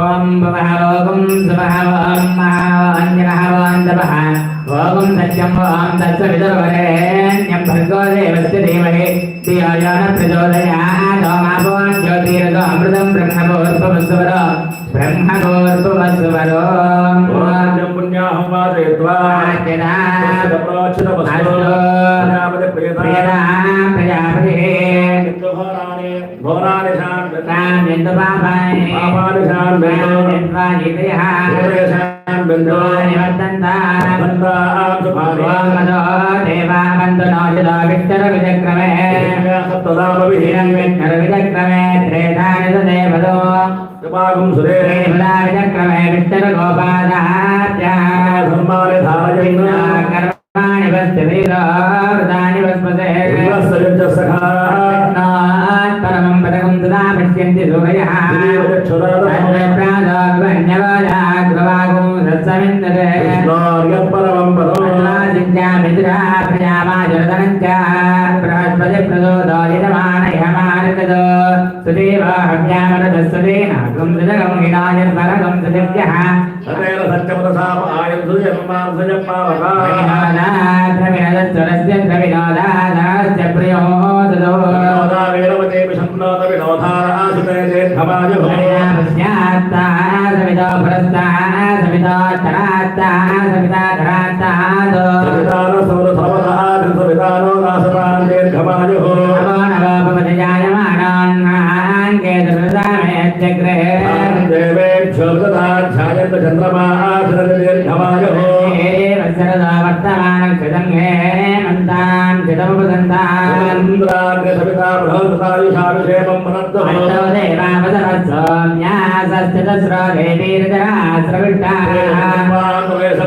ओम भवहवोगुं सुभहवों महावन्यहवन्तपः ओम सत्यं ओम तत्सवितुर्वरेण्यं भर्गो देवस्य धीमहि धियो यो न प्रचोदयात् ओमापो ज्योतिरसो अमृतं ब्रह्मभूर्भुवस्सुवरो ब्रह्मभूर्भुवस्सुवरो ओम पुण्याहं वादयित्वा प्रजापति घोराणि शान्तिन्तु पापानि परमं पदकं तदा पश्यन्ति सूरयः तन्मयप्रादाग्वन्यवादाग्रवागुं सत्सविन्दते परमं पदमादित्यामिन्द्रा प्रजामाजरदनञ्च बृहस्पतिप्रदोदोदितमानयमानकद सुदेवाहव्यामरदस्वदेनागं सुजगं हिणायर्परगं सुदिव्यः सतेन सत्यमतसाम आयन्तु जन्मांसजपावका द्रविणदस्वरस्य द्रविणोदाधनस्य प्रियो ददो वेरवते विषण्णोत विनोधारासुते जेठमायुः पश्चात्ता सविता पुरस्ता सविता तरात्ता सविता धरात्ताद सवितानो सौरसवतात् सवितानो रासतान् जेठमायुः नवोपपति जायमानान् केतुर्दामेत्यग्रे देवेभ्यो ददाध्यायन्त चन्द्रमाः जेठमायुः वत्सरदा वर्तमानक्षितं हेमन्तां चितमुपसन्ताम् इन्द्राग्रे सविता बृहस्पतायुषाभिषेकं मनन्तु अष्टौ देवावतरस्वाम्यासस्थितस्रवेदीर्घास्रविष्टाः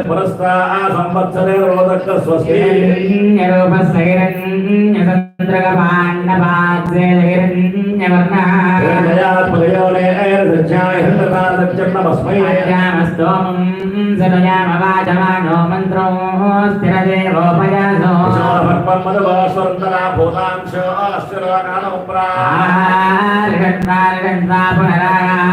पुरस्ता संवत्सरे रोदक स्वस्ति निरूपस्वैरण्यसन्द्रगपाण्डपात्सेदहिरण्यवर्णः जयात्मयोने ऐरदध्याय हृतकालच्चन्नमस्मै स्तोमं सनुयामवाचमानो मन्त्रो स्थिरदेवोपयासो मदवास्वन्तरा भूतांशो अस्थिराकालमुप्रा पुनराया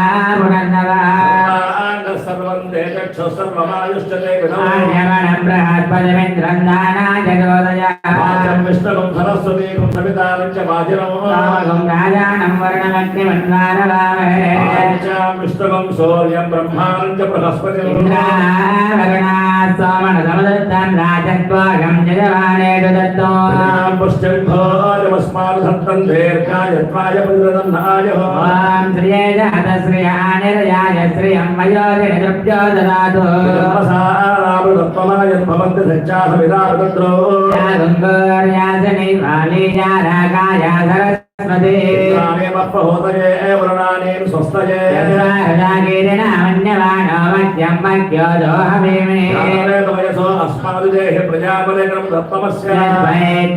सर्वं देचक्षु सर्वमायुष्यते विनोद्यमनं बृहस्पतिमिन्द्रं दानाजगोदया वाचं विष्णुं सरस्वतीं सवितां च वाजिनं राजानं वर्णमग्निमन्वारवामहे वाचां विष्णुं सूर्यं ब्रह्माणं च बृहस्पतिं इन्द्रावरुणात् सोमनसमदत्तं राजत्वागं जजमानेषु दत्तो पुष्टिभोजमस्मादधत्तं दीर्घायत्वाय प्रतिदन्नाय ॐ श्रिये जातश्रियानिर्याय श्रियं वयोजनिरुभ्यो ददातु भवन्ति सच्चासविदातद्रो गुङ्गोर्यासनि वालीजाराकाया सरस्वती प्रहोदये वरुणानीं स्वस्तये हृदाकीर्णामन्यमानो मह्यं मह्यो दोहमेमे वयसो अस्मादिदेह प्रजापतिक्रम दत्तमस्य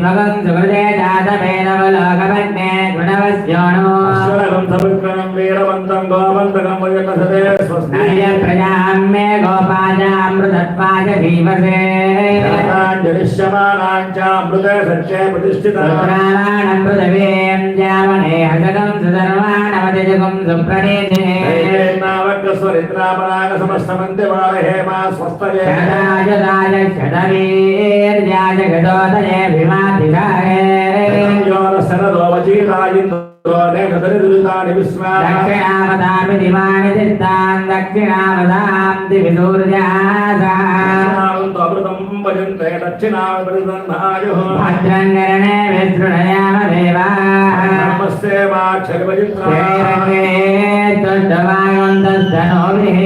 त्वगं सुकृते जातमेनवलोकपत्ने गुणवस्योणो अश्वरगं सविक्रमं वीरवन्तं गोवन्तकं वयकसते स्वस्ति प्रजां मे गोपाजामृतत्वाय धीमसे जनिष्यमानाञ्चामृते सच्चे प्रतिष्ठितानां पृथिवीं जामने हसनं सुधर्माणमतिजगं सुप्रणीते नावकस्वरित्रापराग समस्तमन्त्यवारहेमा स्वस्तये शतायुधाय शतवीर्याय गतोदये भीमातिधाये दक्षिणावतामि दिवानि चित्तां दक्षिणावतां दिविदूर्जासामृतं भजन्ते दक्षिणावृतन्नायुः भद्रं करणे विसृणयाम देवाः नमस्ते वाक्षरवजित्राये तुष्टवायोन्दस्तनोभिः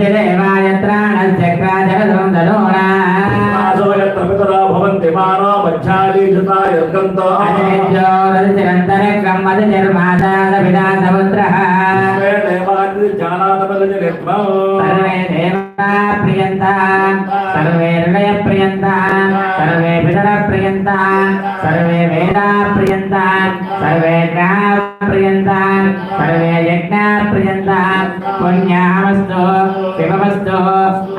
देवाय त्राणश्चक्राजरसं तनूना भवन्ति मानो मच्छालीजुतायर्गन्तो अनित्योरतिरन्तरक्रम मधुर्मातादभिदासपुत्रः सर्वे देवा प्रियन्तां सर्वे हृदय प्रियन्तां सर्वे पितर प्रियन्तां सर्वे वेदा प्रियन्तां सर्वे ग्रहा प्रियन्तां सर्वे यज्ञा प्रियन्तां पुण्यामस्तु शिवमस्तु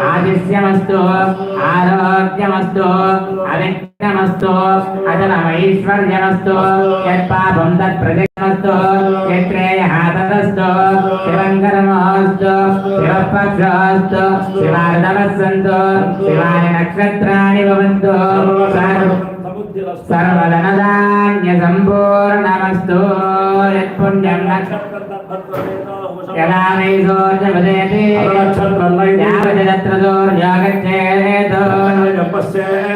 आदिश्यमस्तु आरोग्यमस्तु अविघ्नमस्तु अचलमैश्वर्यमस्तु यत्पापं तत्प्रतिमस्तु यत्रेयः शिवतरस्तु शिवङ्करमोऽस्तु शिवपक्षोऽस्तु शिवार्धवस्सन्तु शिवाय नक्षत्राणि भवन्तु सर्वधनधान्यसम्पूर्णमस्तु यत्पुण्यं यदा वै सूर्यमुदयति यावत् सूर्योगच्छेत्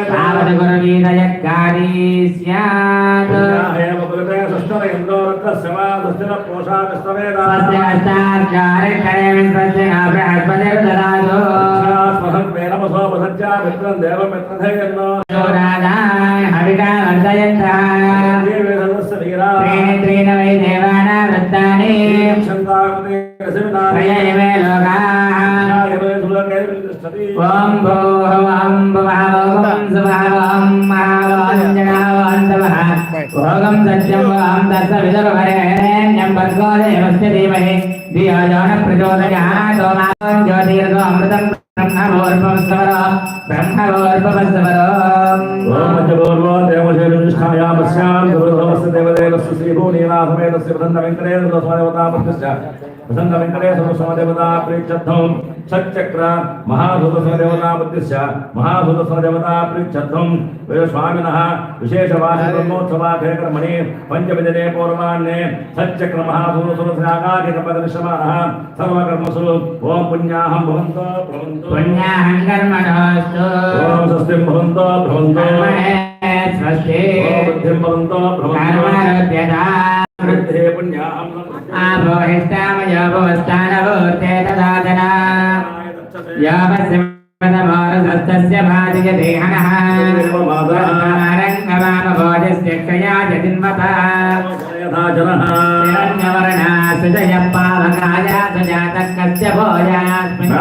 तावत् गुरुवीरयज्ञानी स्यात् स्वस्य हस्ताक्षरे स्वस्य बृहस्पतिर्ददातु हविका वर्धयन्तः त्रीणि वै देवानां वृत्तानि त्रयैव लोकाः ॐ भूः ॐ भुवः ॐ सुवः ॐ महावञ्जनावन्तवः भोगं सत्यं ॐ तत्सवितुर्वरेण्यं भर्गो देवस्य धीमहि धियो यो न प्रचोदयात् ॐ ज्योतिर्गोऽमृतं ब्रह्मभूर्भुवस्सवरो पंचपूर्व देवशैलनिष्ठायामस्यां गुरुधर्मस्य देवदेवस्य श्रीभूनीनाथमेतस्य प्रसन्नवेङ्कटेश्वरस्वामिदेवतापत्यस्य प्रसन्नवेङ्कटेश्वरस्वामिदेवता प्रीत्यर्थं षट्चक्र महाभूतस्वामिदेवतापत्यस्य महाभूतस्वामिदेवता प्रीत्यर्थं वेदस्वामिनः विशेषवार्षिकब्रह्मोत्सवाखेकर्मणि पञ्चमदिने पूर्वाह्ने षट्चक्र महाभूतस्वामिदेवताकार्यकपदनिश्रमानः सर्वकर्मसु ओं पुण्याहं भवन्तु पुण्याहं कर्मणोऽस्तु ओं स्वस्तिं भवन्तु स्वस्ति बुद्धिं भवन्तु वृद्धे पुण्याहं आभोहिष्टामयो भुवस्थानभूते तदादना यावस्य पदमानसस्तस्य भातियदेहनः रङ्गवामभोजस्य क्षया जतिन्मता हिरण्यवर्णा सुजयपावकाया सुजातः कस्य भोजास्मिन्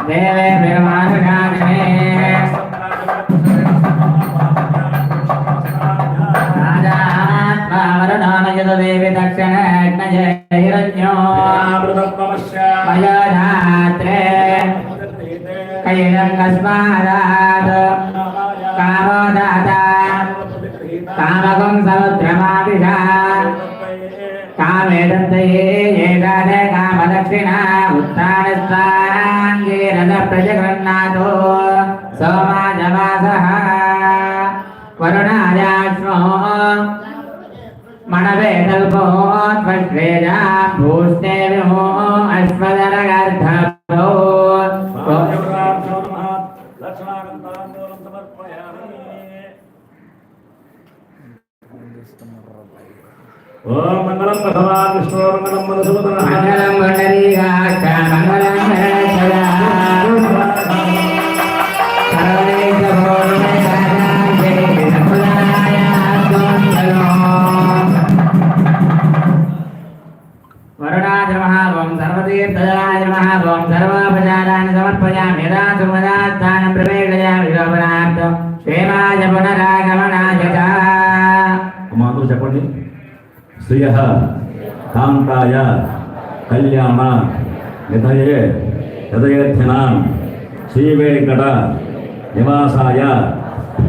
देवे देवी दक्षिण हिरण्यो मयोधात्रे कैरङ्गस्मादात् कामो दाता कामकं समुद्रमादिशा कामेदन्तये एकादे कामदक्षिणा उत्तानस्वाङ्गीरदप्रजगन्नाथो सोमाजवासः वरुणायाश्मो मनवेदल्पो त्वश्वेजा भूस्तेविमो अश्वदरगर्धभो ఓం మంగళం భగవాన్ విష్ణు మంగళం మధుసూదనః మంగళం పుండరీకాక్ష మంగళం గణేశయ్య సర్వేశ భోజనాయ సముదాయ వరుణాయ నమః ఓం సర్వతీర్థజలాయ నమః ఓం సర్వోపచారాన్ని సమర్పయామి యదా సుమదాస్థానం ప్రవేశయామి విలోపనార్థం క్షేమాయ పునరాగమనాయ చ. అమ్మా అందరూ చెప్పండి. శ్రియ కాంతాయ కళ్యాణ నిధయే హృదయర్థినాం శ్రీ వెంకట నివాసాయ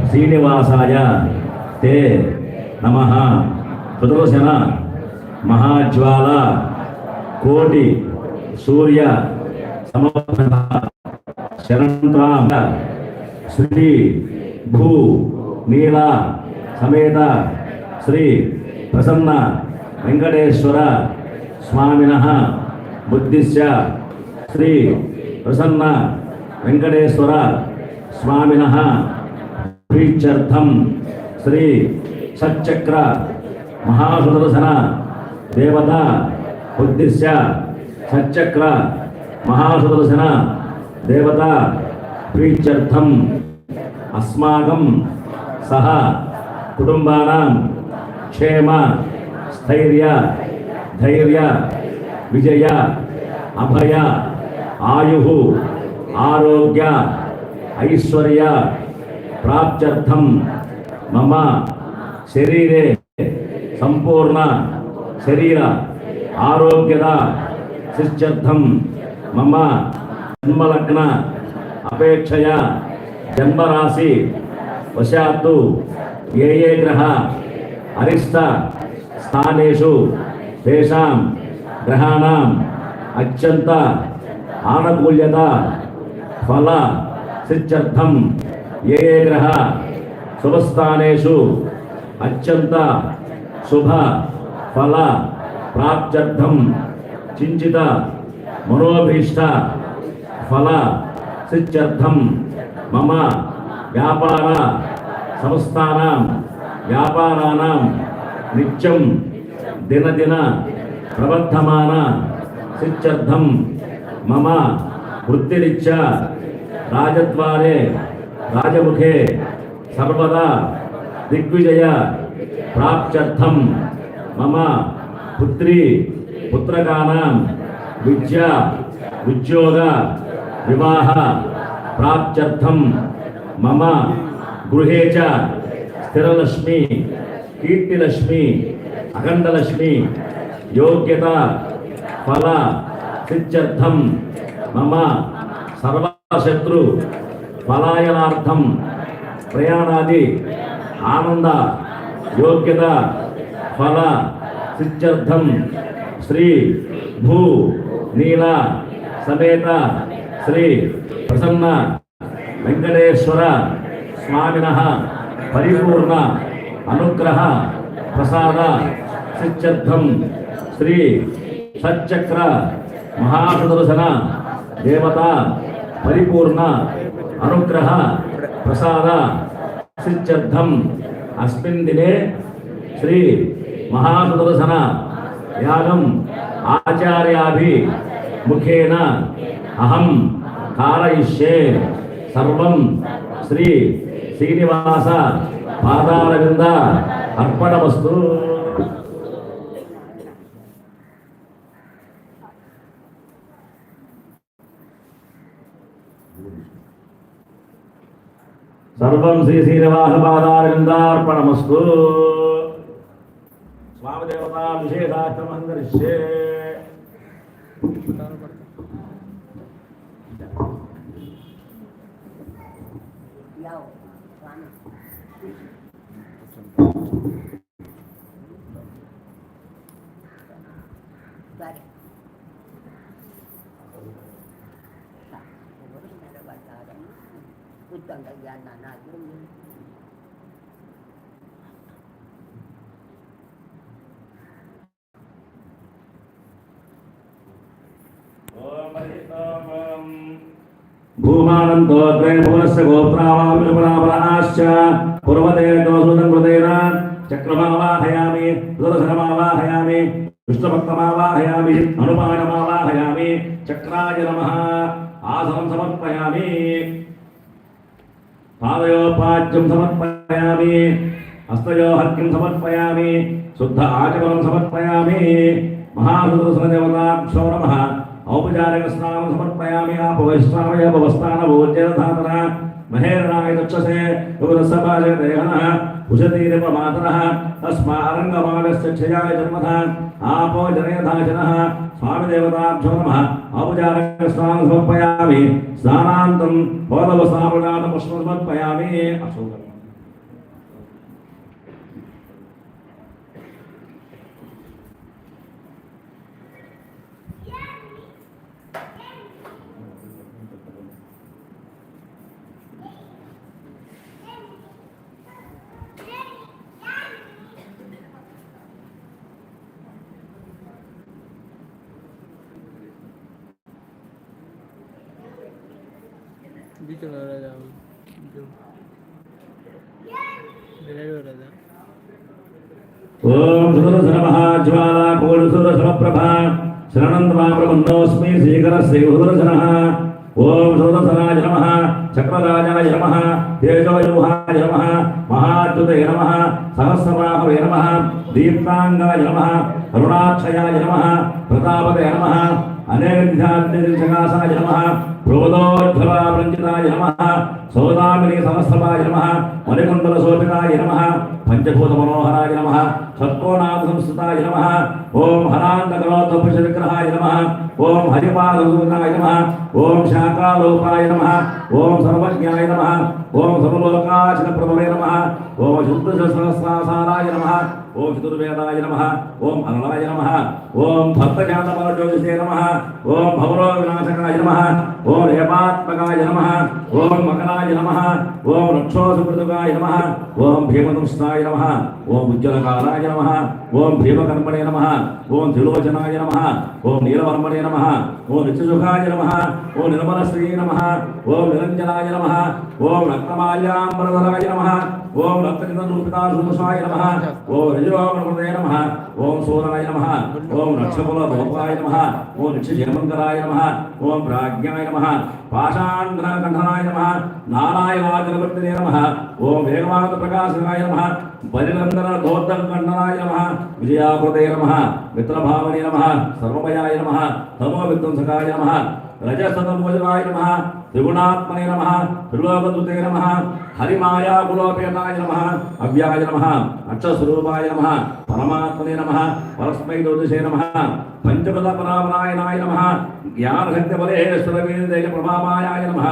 శ్రీనివాసాయ తే నమః. సుదర్శన మహాజ్వాల కోటి సూర్య సమప్రభ శరణ్రామ శ్రీ భూ నీల సమేత శ్రీ ప్రసన్న వెంకటేశ్వర స్వామినః బుద్ధిశ్చ శ్రీ ప్రసన్న వెంకటేశ్వర స్వామినః ప్రీత్యర్థం శ్రీ సచ్చక్ర మహాసుదర్శన దేవత ఉద్దిశ్య సచ్చక్ర మహాసుదర్శన దేవత ప్రీత్యర్థం అస్మాకం సహ కుటుంబానాం క్షేమ స్థైర్య ధైర్య విజయ అభయ ఆయు ఆరోగ్య ఐశ్వర్య ప్రాప్త్యర్థం మమ శరీరే సంపూర్ణ శరీర ఆరోగ్యద సిద్ధ్యర్థం మమ జన్మలగ్న అపేక్షయ జన్మరాశి వశాత్తు ఏ ఏ గ్రహ అరిష్ట స్థానేషు తేషాం గ్రహాణాం అత్యంత ఆనుకూల్యత ఫల సిద్ధ్యర్థం ఏ ఏ గ్రహ శుభస్థానేషు అత్యంత శుభ ఫల ప్రాప్త్యర్థం చించిత మనోభీష్ట ఫల సిద్ధ్యర్థం మమ వ్యాపార సంస్థానాం వ్యాపారాణం నిత్యం దినదిన ప్రవర్ధమాన సిద్ధ్యర్థం మమ వృత్తిరీత్యా రాజద్వారే రాజముఖే సర్వదా దిగ్విజయ ప్రాప్త్యర్థం మమ పుత్రీ పుత్రకానాం విద్యా ఉద్యోగ వివాహ ప్రాప్త్యర్థం మమ గృహే చ స్థిరలక్ష్మి కీర్తిలక్ష్మి అఖండలక్ష్మి యోగ్యత ఫల సిద్ధ్యర్థం మమ సర్వశత్రు పలాయనార్థం ప్రయాణాది ఆనంద యోగ్యత ఫల సిద్ధ్యర్థం శ్రీ భూ నీల సమేత శ్రీ ప్రసన్న వెంకటేశ్వర స్వామినః పరిపూర్ణ అనుగ్రహ ప్రసాద సిద్ధ్యర్థం శ్రీ సచ్చక్ర మహాసుదర్శన దేవత పరిపూర్ణ అనుగ్రహ ప్రసాద సిద్ధ్యర్థం అస్మిన్ దినే శ్రీ మహాసుదర్శన యాగం ఆచార్యాభి ముఖేన అహం కారయిష్యే సర్వం శ్రీ శ్రీనివాస పాదారవింద అర్పణమస్తు. సర్వం శ్రీ శ్రీనివాస పాదారవిందార్పణమస్తు. స్వామిదేవత విశేషాశ్రమం కరిష్యే. భూమానందోగ్రే భువనస్య గోత్రావామిలుపరాపరాశ్చ పురవతే దోసుతం కృతేన చక్రమావాహయామి సుదర్శనమావాహయామి విష్ణుభక్తమావాహయామి హనుమానమావాహయామి చక్రాయ నమః ఆసనం సమర్పయామి పాదయోపాద్యం సమర్పయామి హస్తయో హర్క్యం సమర్పయామి శుద్ధ ఆచమనం సమర్పయామి మహాసుదర్శనదేవతాభ్యో నమః ఔపచారిక స్నానం సమర్పయామి ఆపవైష్ణామయ భవస్థాన భోజ్యధాతన మహేరణాయ దక్షసే యుగదస్సపాజయదేహనః ఉషతీరిపమాతరః తస్మారంగమాగస్య క్షయాయ జన్మథ ఆపో జనయధాచనః స్వామి దేవతాభ్యో నమః ఔపచారిక స్నానం సమర్పయామి స్నానాంతం పోదవసామృగాన పుష్పం సమర్పయామి అశోకం बीच में रह जाओ जो ड्राइवर रह ओम सुदर्शन महाज्वाला कोटि सुदर्शन प्रभा शरणन्तमाप्रपन्नोऽस्मि श्रीकरस्य सुदर्शनः ओम सुदर्शनाय नमः चक्रराजाय नमः तेजोयुहाय नमः महाच्युते नमः सहस्रबाहवे नमः दीप्तांगाय नमः करुणाक्षयाय नमः प्रतापते नमः अनेकविधान्तिसकाशाय नमः प्रोदोद्धवावृञ्जिताय नमः सौदामिनी सहस्रपाय नमः मणिकुण्डलशोभिताय नमः पंचभूतमनोहराय नमः षट्कोणासंस्थिताय नमः ओम हरान्तकरोद्धपुषविग्रहाय नमः ओम हरिपादसूताय नमः ओम शाकालोपाय नमः ओम सर्वज्ञाय नमः ओम सर्वलोकाचितप्रभवे नमः ओम शुद्धसहस्रासाराय नमः ओम चतुर्वेदाय नमः ओम अनलाय नमः ओम भक्तजातपरज्योतिषे नमः ओम भवरोगविनाशकाय नमः ओम हेमात्मकाय नमः ओम मकराय नमः ओम रक्षोसुकृतकाय नमः ओम भीमदंष्टाय नमः ओम उज्ज्वलकालाय नमः ओम भीमकर्मणे नमः ओम त्रिलोचनाय नमः ओम नीलवर्मणे नमः ओम नित्यसुखाय नमः ओम निर्मलश्री नमः ओम निरञ्जनाय नमः ओम रक्तमाल्याम्बरधराय नमः ओम रक्तचन्द्ररूपिताशुषाय नमः ओम रजोगणपतये नमः ओम सूराय नमः ओम नक्षकुलभोपाय नमः ओम नित्यजयमङ्गलाय नमः ओम प्राज्ञाय नमः पाषाण्डकण्ठनाय नमः नारायणाचलवर्तिने नमः ओम वेगवानप्रकाशकाय नमः बलिनन्दनदोत्तकण्ठनाय नमः विजयाकृते नमः मित्रभावने नमः सर्वमयाय नमः तमोविध्वंसकाय नमः रजस्तमोजनाय नमः त्रिगुणात्मने नमः त्रिलोकदूते नमः हरिमाया कुलोपेताय नमः अव्याय नमः अक्षस्वरूपाय नमः परमात्मने नमः परस्मै ज्योतिषे नमः पंचपदपरापरायणाय नमः ज्ञानशक्तिबलेश्वरवीरदेय प्रभामायाय नमः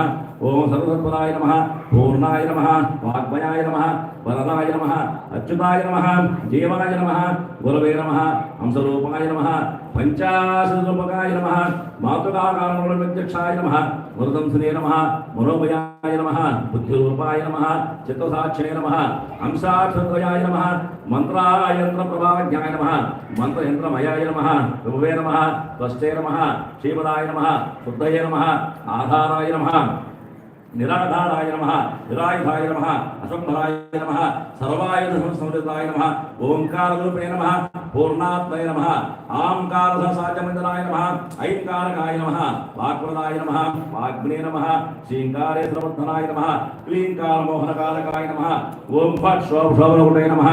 ओम सर्वसत्पराय नमः पूर्णाय नमः वाग्मयाय नमः वरदाय नमः अच्युताय नमः जीवाय नमः गुरवे नमः हंसरूपाय नमः पंचाशरूपकाय नमः मातुकाकारणप्रत्यक्षाय नमः वरदंसने नमः मनोमयाय नमः बुद्धिरूपाय नमः चित्तसाक्षिणे नमः हंसाक्षद्वयाय नमः मंत्रायंत्रप्रभावज्ञाय नमः मंत्रयंत्रमयाय नमः प्रभवे नमः त्वष्टे नमः श्रीपदाय नमः शुद्धये नमः आधाराय नमः निराधाराय नमः निरायुधाय नमः असंभराय नमः सर्वायुध संस्मृताय नमः ओंकाररूपे नमः पूर्णात्मने नमः आंकारसहसाचमण्डलाय नमः ऐंकारकाय नमः वाक्प्रदाय नमः वाग्मने नमः श्रींकारे सर्वधनाय नमः क्लींकारमोहनकारकाय नमः ओम फट् शोभनकुटे नमः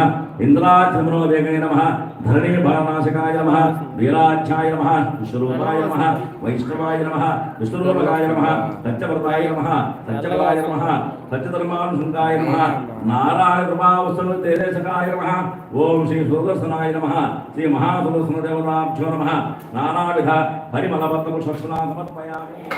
इंद्राचमनोवेगने नमः धरणी भावनाशकाय नमः वीराख्याय नमः विश्वरूपाय नमः वैष्णवाय नमः विष्णुरूपकाय नमः सत्यव्रताय नमः सत्यबलाय नमः सत्यधर्मानुसंगाय नमः नारायण कृपावत्सलतेजसकाय नमः ओम श्री सुदर्शनाय नमः श्री महासुदर्शनदेवताभ्यो नमः नानाविध परिमलपत्रपुष्पना समर्पयामि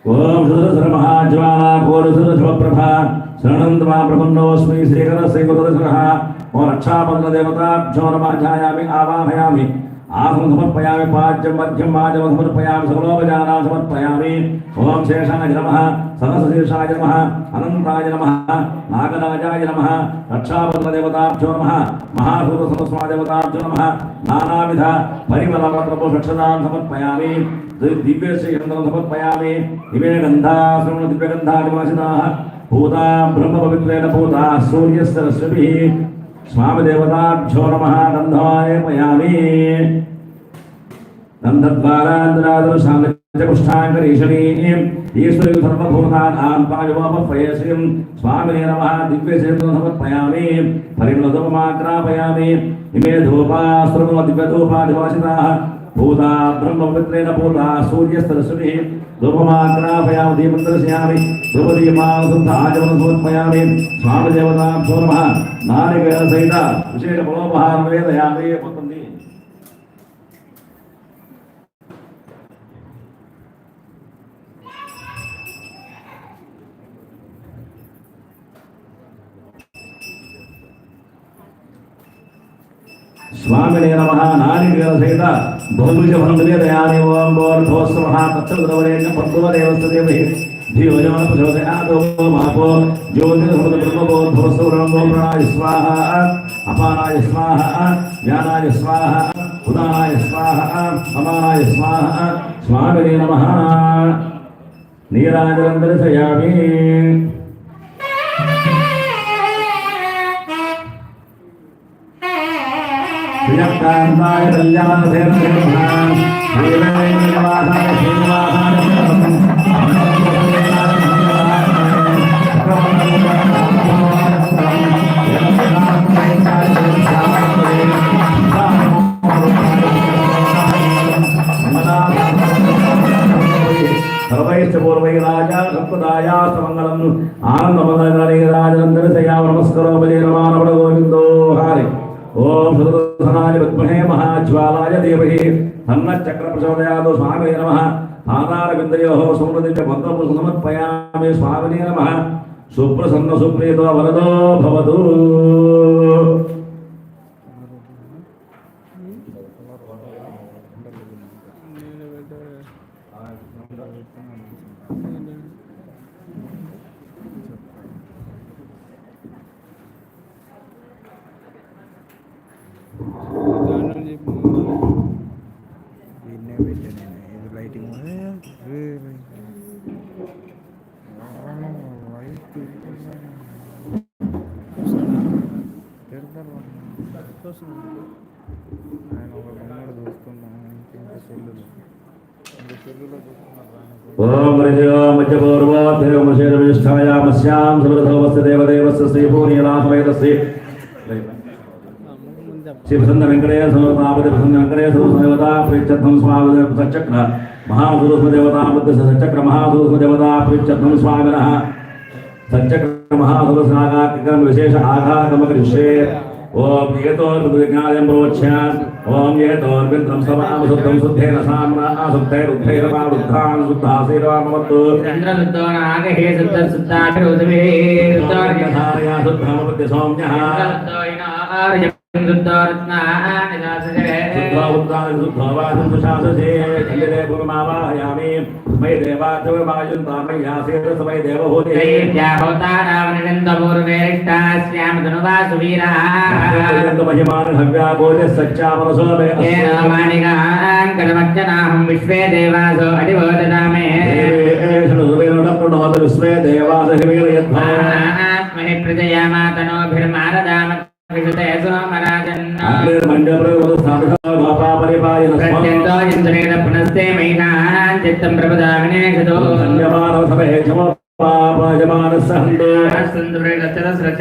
ओम सुदर्शन ज्वाला घोरसुरशवप्रभा शरणं त्वा प्रपन्नोऽस्मि श्रीकरश्रीगुरुदशरः ओ रक्षाबन्धदेवताभ्यो नमः ध्यायामि आवाहयामि आसनं समर्पयामि पाद्यं मध्यं वाजं समर्पयामि सकलोपचारान् समर्पयामि ओम शेषाय नमः सरसशीर्षाय नमः अनन्ताय नमः नागराजाय नमः रक्षाबन्धदेवताभ्यो नमः महाभूतसमस्वादेवताभ्यो नमः नानाविध परिमलपत्रपुष्पक्षतान् समर्पयामि दिव्यश्रीगन्धं समर्पयामि इमे गन्धाश्रवण दिव्यगन्धादिवासिताः भूता ब्रह्मपवित्रेण भूता सूर्यस्य रश्मिभिः स्वामिदेवताभ्यो नमः गन्धायपयामि गन्धद्वारान्तरादुशान्तपुष्टाङ्करीशनीं ईश्वरी सर्वभूतानां पायुवापयश्रीं स्वामिने नमः दिव्यसेतुं समर्पयामि परिमलधूपमाग्रापयामि इमे धूपाश्रमो दिव्यधूपादिवासिताः भूता ब्रह्मपवित्रेण भूता सूर्यस्तरश्मिभिः धूपमाग्रापयामि दीपं दर्शयामि धूपदीपावसुद्धाजलं समर्पयामि स्वामिदेवताभ्यो नमः नारिकेलसहित विशेषफलोपहारं वेदयामि पतन्ति स्वामिने नमः नारिकेलसहित बहुविधफलं वेदयामि ओम बोर्धोस्वः तत्सवितुर्वरेण्यं भर्गोदेवस्य देवहि धियो यो नः प्रचोदयात् ओम आपो ज्योतिर्भवतु प्राणाय स्वाहा अपानाय स्वाहा ज्ञानाय स्वाहा उदानाय स्वाहा अमानाय स्वाहा स्वामिने नमः नीराजलं दर्शयामि श्रीयकान्ताय कल्याणधेन नमः श्रीवेङ्कटवासाय श्रीनिवासाय सर्वैश्च पूर्वैः राजा सत्पदायास्तमङ्गलम् आनन्दमङ्गलकाले राजनन्दरसयाव नमस्करोपजे नमानवड गोविन्दो हरे ओम सुदर्शनाय विद्महे महाज्वालाय धीमहि तन्नचक्रप्रचोदयात् स्वामिने नमः पादारविन्दयोः समृद्धिं बन्धं समर्पयामि स्वामिने नमः सुप्रसन्न सुप्रीतो वरदो भवतु ओम हरिओ मज्जपूर्वो देवमशेरविष्ठायामस्यां समृद्धवस्य देवदेवस्य श्रीपूर्णिलासमेतस्य श्रीप्रसन्न वेंकटेश्वर समर्पापति प्रसन्न वेंकटेश्वर देवता प्रीत्यर्थं स्वामिनः सच्चक्र महासुरस्म देवता बुद्ध सच्चक्र महासुरस्म देवता प्रीत्यर्थं स्वामिनः सच्चक्र महासुरस्नागाक्रम विशेष आघातमकरिष्ये ओम येतोर्विज्ञानं प्रोच्य ओम येतोर्विन्द्रं समाम शुद्धं शुद्धेन साम्ना शुद्धैरुद्धैर पारुद्धान् शुद्धासेवामवतु चन्द्रशुद्धो नागहे शुद्धशुद्धाभिरोधवे शुद्धार्यधारया शुद्धमपद्य सौम्यः शुद्धो इनार्यं शुद्धो रत्नानिदासजे शुद्धो उद्दान शुद्धो वासं सुशाससे खण्डिते भूमिमावाहयामि मयि देवाद्वयमायुन्ता मय्यासेन समय देवभूतिः दैत्या होतारावनिनन्दपूर्वेष्टास्यां धनुवासुवीराः महिमान हव्या भोजः सच्चामनसो मे माणिकान् कदमर्चनाहं विश्वे देवासो अडिवोददामे विश्वे देवास हिवीरयद्महे प्रजया मातनोभिर्मारदाम विशुते सोमराजन्नो इन्द्रेण पुनस्ते मयिनान् चित्तं प्रपदाविनेशतो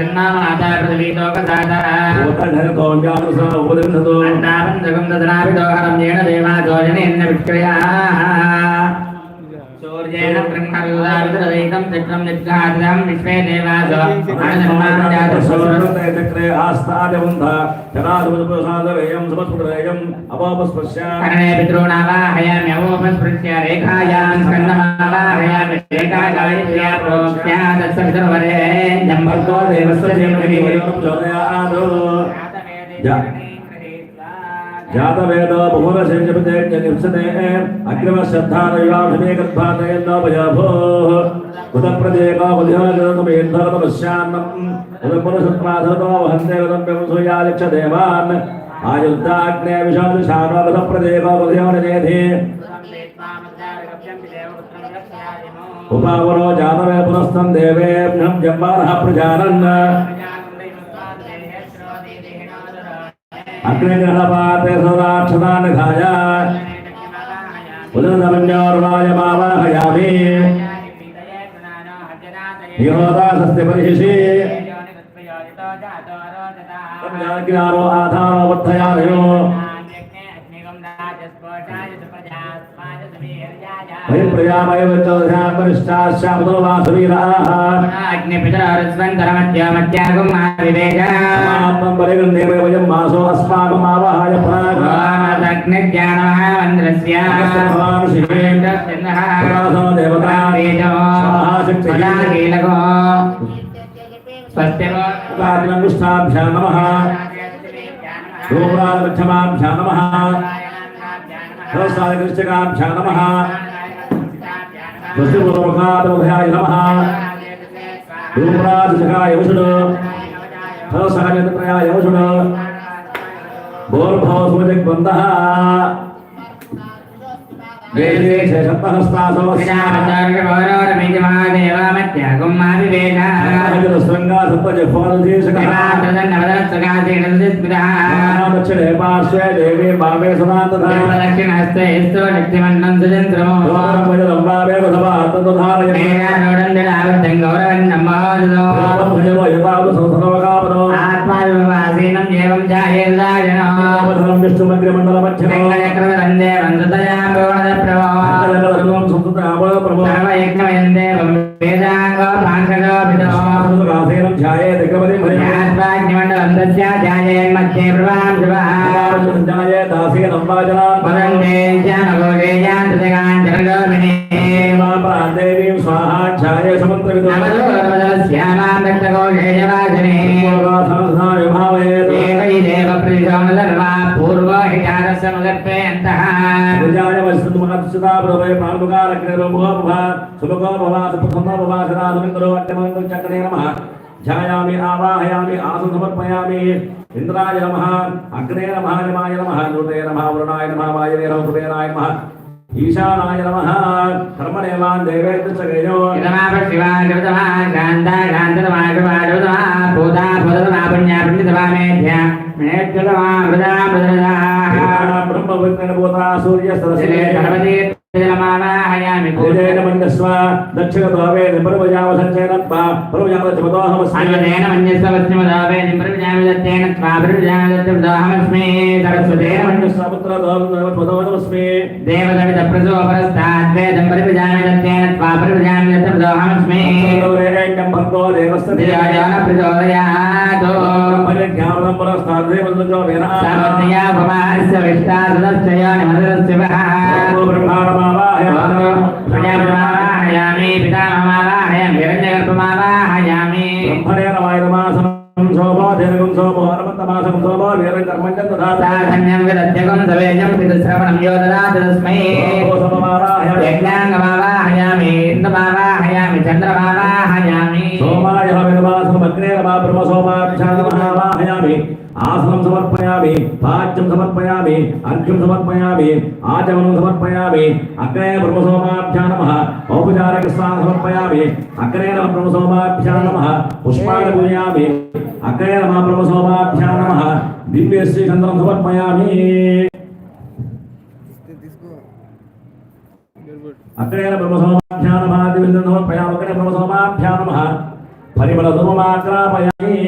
माता पृथ्वीतोकदाता सूर्येण ब्रह्मविदाविदवैकं चित्रं निद्घातं विश्वे देवासो आनन्दं जातस्वरूपं चक्रे आस्तादवन्त चरादवदप्रसादवेयं समस्पृतयं अपापस्पश्य कर्णे पितॄणावाहयामि अवोपस्पृश्य रेखायां स्कन्धमावाहयामि रेखागायत्र्या प्रोक्त्या तत्सवितुर्वरे जम्भर्गो देवस्य देवनिः जातवेद बहुरसेजपते अग्रमश्रद्धारयुवाभिने गर्भातयन्दोपयाभोः उदप्रदेका बुद्धिराजतमेद्धरतपश्यान्नम् उदपुरशुक्राधरतो वहन्ते उदम्यमुसूयालिक्ष देवान् आयुद्धाग्ने विशालशानोपप्रदेका बुद्धिराजनेधि उपावरो जातवे पुनस्तं देवेभ्यं जम्बारः प्रजानन् अग्निग्रहपाते सदाक्षदानघाय उदरदमन्योर्वायमावाहयामि योदासस्ते परिशिषि तज्ञानो आधारो बद्धयानयो स्वस्तिपूर्वकादोभयाय नमः धूम्राजकाय वसुनो फलसहजत्रयाय वसुनो भोर्भव सुमजग्बन्धः वेदे शतहस्तासो श्रृंगा दक्षिणे पार्श्वे देवी भावे सदा तथा दक्षिणहस्ते नित्यमन्नं सुचन्द्रमो आत्माविवासीनं एवं जायेर्दायनो विष्णुमग्रमण्डलमध्यमे चक्रवन्दे वन्दतयां पूर्व हितारसमगर्पे अन्तः ध्यायामि आवाहयामि आसु समर्पयामि इंद्राय नमः अग्ने नमः यमाय नमः नूते नमः वरुणाय नमः वायवे नमः कुबेराय नमः ईशानाय नमः कर्मणेवान् देवेन्द्र सगयो शिवाय कान्ता कान्ततमा भूता भूततमा पुण्या पुण्यतमा मेध्या मेध्यतमा मृदा मृदा ब्रह्म विष्णु भूता सूर्य सरस्वती गणपति नमावाहयामि पूजेन मन्यस्व दक्षिणद्वावे निम्बरभुजावसञ्चयनत्वा प्रभुजावदत्तमदोऽहमस्मि अन्यतेन मन्यस्व पश्चिमद्वावे निम्बरभुजावदत्तेन त्वा प्रभुजावदत्तमदोऽहमस्मि सरस्वतेन मन्यस्व पुत्रदोऽहमस्मि देवदविदप्रसोपरस्ताद्वे दम्बरभुजावदत्तेन त्वा प्रभुजावदत्तमदोऽहमस्मि गौरेण्यं भक्तो देवस्य धियायान प्रचोदयातो परिज्ञानं परस्ताद्वे वन्दतो वेना सामर्थ्या भवास्य विष्टासदस्य निमदस्य ब्रह्मणे पितामहावाहयामि हिरण्यगर्भमावाहयामि ब्रह्मणे नमाय नमः शोभो दीर्घं शोभो हनुमन्तमासं शोभो वीरकर्मञ्चं तथा साधन्यं विदध्यगं सवेजं पितृश्रवणं यो ददाति तस्मै यज्ञाङ्गमावाहयामि इन्द्रमावाहयामि चन्द्रमावाहयामि सोमाय हविर्वासमग्ने नमः ब्रह्मसोमाभिषादमावाहयामि आसनं समर्पयामि पाच्यं समर्पयामि अर्घ्यं समर्पयामि आचमनं समर्पयामि अग्ने ब्रह्मसोमाभ्यां नमः औपचारिकस्नानं समर्पयामि अग्ने नमः ब्रह्मसोमाभ्यां नमः पुष्पाणि पूजयामि अग्ने नमः ब्रह्मसोमाभ्यां नमः दिव्यश्रीचन्द्रं समर्पयामि अग्ने ब्रह्मसोमाभ्यां नमः दिव्यं समर्पयामि अग्ने ब्रह्मसोमाभ्यां नमः परिमलधूमाग्रापयामि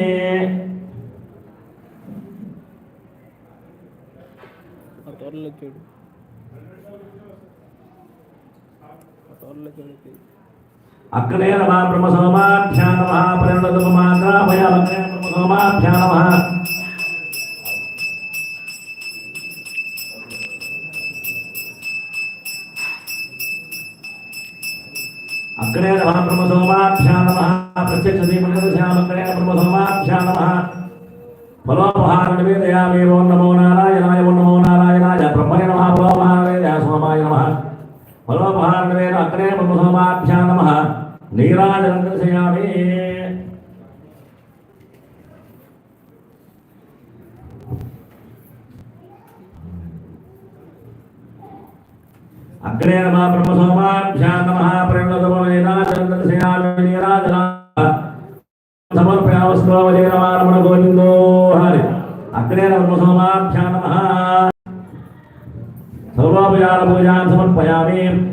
త్వరలో చూడు అగ్నే నమ బ్రహ్మసోమాభ్యా నమ పరిణతమాగ్రాభయామగ్నే బ్రహ్మసోమాభ్యా నమ అగ్నే నమ బ్రహ్మసోమాభ్యా నమ ప్రత్యక్ష దీపకృతశ్యామగ్నే బ్రహ్మసోమాభ్యా నమ ఫలోపహార నివేదయామి ఓం నమో నారాయణాయ ఓం నమో నారాయణాయ బ్రహ్మణే నమ ఫలోపహార నివేదయామి సోమాయ నమ ఫలోపహార నివేద అగ్నే బ్రహ్మసోమాభ్యా నమ నీరాజనం దర్శయామి అగ్నే నమ బ్రహ్మసోమాభ్యా నమ ప్రణతమేనాజనం దర్శయామి నీరాజన సమర్పయామస్వావజే నమ రమణ గోవిందో హరి అగ్నే నమ బ్రహ్మసోమాభ్యా నమ సర్వోపచార పూజాం సమర్పయామి